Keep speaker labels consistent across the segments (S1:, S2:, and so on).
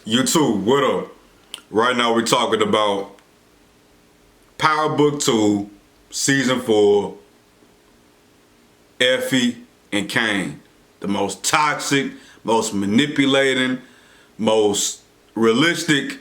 S1: YouTube, what up? Right now we're talking about Power Book 2, Season 4, Effie and Kane. The most toxic, most manipulating, most realistic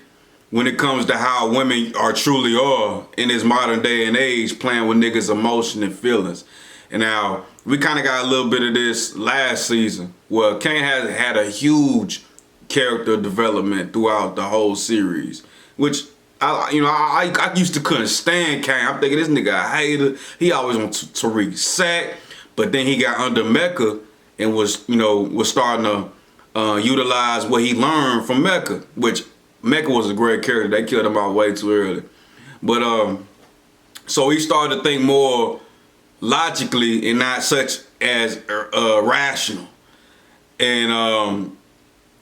S1: when it comes to how women truly are in this modern day and age, playing with niggas' emotion and feelings. And now, we kind of got a little bit of this last season, where Kane has had a huge character development throughout the whole series, which I used to couldn't stand Kane. I'm thinking this nigga a hater. He always want Tariq sack, but then he got under Mecca and was starting to utilize what he learned from Mecca, which Mecca was a great character. They killed him out way too early, but so he started to think more logically and not such as rational, and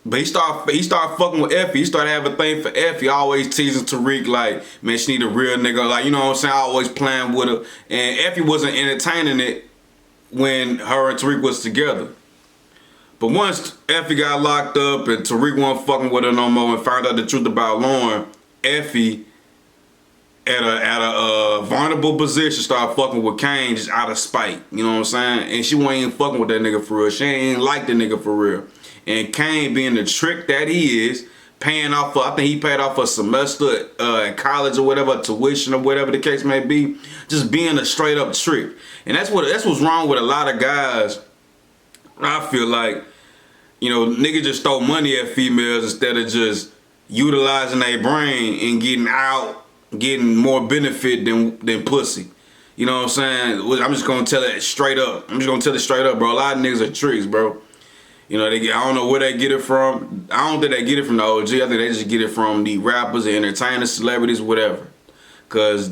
S1: but he started fucking with Effie. He started having a thing for Effie. Always teasing Tariq like, man, she need a real nigga. Like, you know what I'm saying? Always playing with her. And Effie wasn't entertaining it when her and Tariq was together. But once Effie got locked up and Tariq wasn't fucking with her no more and found out the truth about Lauren, Effie at a vulnerable position started fucking with Kane just out of spite. You know what I'm saying? And she wasn't even fucking with that nigga for real. She ain't like the nigga for real. And Kane, being the trick that he is, paying off for, I think he paid off a semester at college or whatever, tuition or whatever the case may be, just being a straight up trick. And that's what's wrong with a lot of guys. I feel like, niggas just throw money at females instead of just utilizing their brain and getting more benefit than pussy. You know what I'm saying? I'm just gonna tell it straight up. Bro. A lot of niggas are tricks, bro. I don't know where they get it from. I don't think they get it from the OG. I think they just get it from the rappers, the entertainers, celebrities, whatever. Cause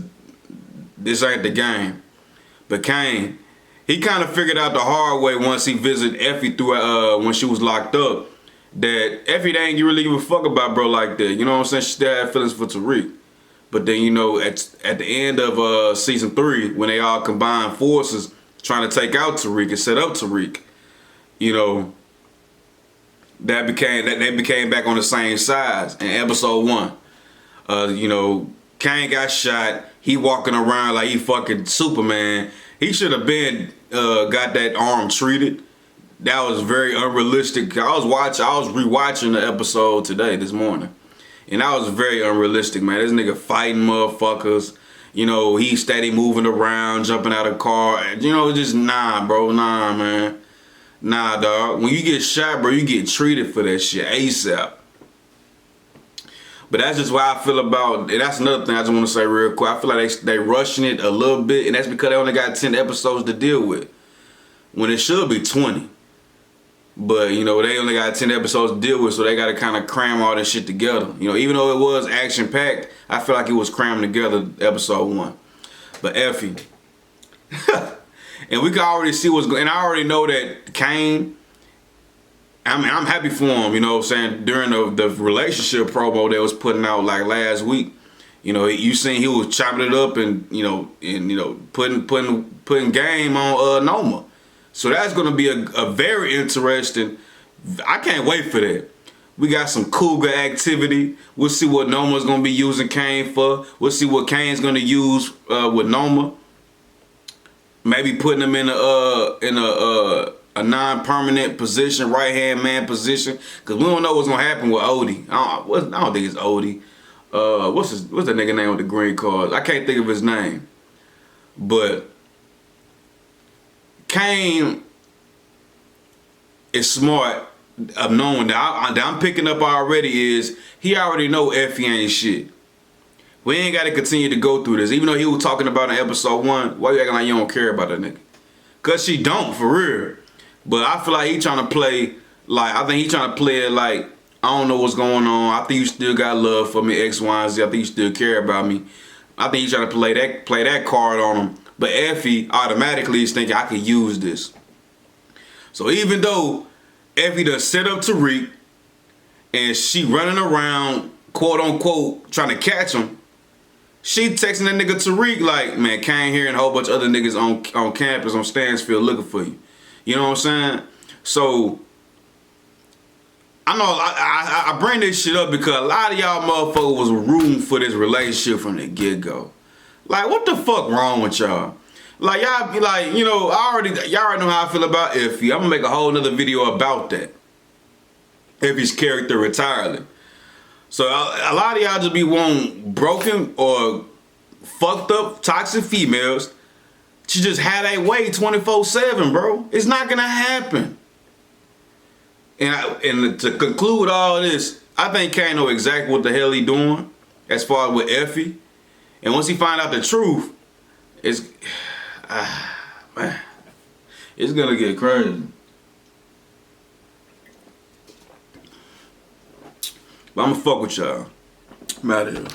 S1: this ain't the game. But Kane, he kind of figured out the hard way once he visited Effie through when she was locked up, that Effie they ain't really give a fuck about bro like that. You know what I'm saying? She still had feelings for Tariq. But then, at the end of season 3, when they all combined forces trying to take out Tariq and set up Tariq, they became back on the same side in episode 1. Kane got shot. He walking around like he fucking Superman. He should have been got that arm treated. That was very unrealistic. I was rewatching the episode this morning. And that was very unrealistic, man. This nigga fighting motherfuckers. He steady moving around, jumping out of car. Just nah, bro. Nah, man. Nah, dog. When you get shot, bro, you get treated for that shit ASAP. But that's just why I feel about, and that's another thing I just want to say real quick. I feel like they rushing it a little bit, and that's because they only got 10 episodes to deal with, when it should be 20. But, they only got 10 episodes to deal with, so they got to kind of cram all this shit together. Even though it was action-packed, I feel like it was crammed together episode 1. But Effie. And we can already see what's going on. And I already know that Kane, I'm happy for him, what I'm saying, during the relationship promo that was putting out like last week. You seen he was chopping it up and, putting game on Noma. So that's going to be a very interesting, I can't wait for that. We got some cougar activity. We'll see what Noma's going to be using Kane for. We'll see what Kane's going to use with Noma. Maybe putting him in a non-permanent position, right-hand man position. Because we don't know what's going to happen with Odie. I don't think it's Odie. What's that nigga name with the green cards? I can't think of his name. But Kane is smart of knowing that I'm picking up already is he already know Effie ain't shit. We ain't got to continue to go through this. Even though he was talking about in episode 1, why you acting like you don't care about that nigga? Because she don't, for real. But I feel like he trying to play, I think he trying to play it like, I don't know what's going on. I think you still got love for me, X, Y, and Z. I think you still care about me. I think he's trying to play that card on him. But Effie automatically is thinking, I could use this. So even though Effie done set up Tariq and she running around, quote unquote, trying to catch him, she texting that nigga Tariq like, man, Kane here and a whole bunch of other niggas on campus on Stansfield looking for you. You know what I'm saying? So I know I bring this shit up because a lot of y'all motherfuckers was rooting for this relationship from the get-go. Like, what the fuck wrong with y'all? Like, y'all be like, you know, y'all already know how I feel about Effie. I'm gonna make a whole nother video about that. Effie's character entirely. So a lot of y'all just be wanting broken or fucked up toxic females to just have their way 24/7, bro. It's not gonna happen. And to conclude all this, I think Kane know exactly what the hell he doing as far as with Effie. And once he find out the truth, it's man, it's gonna get crazy. But I'm gonna fuck with y'all. I'm out of here.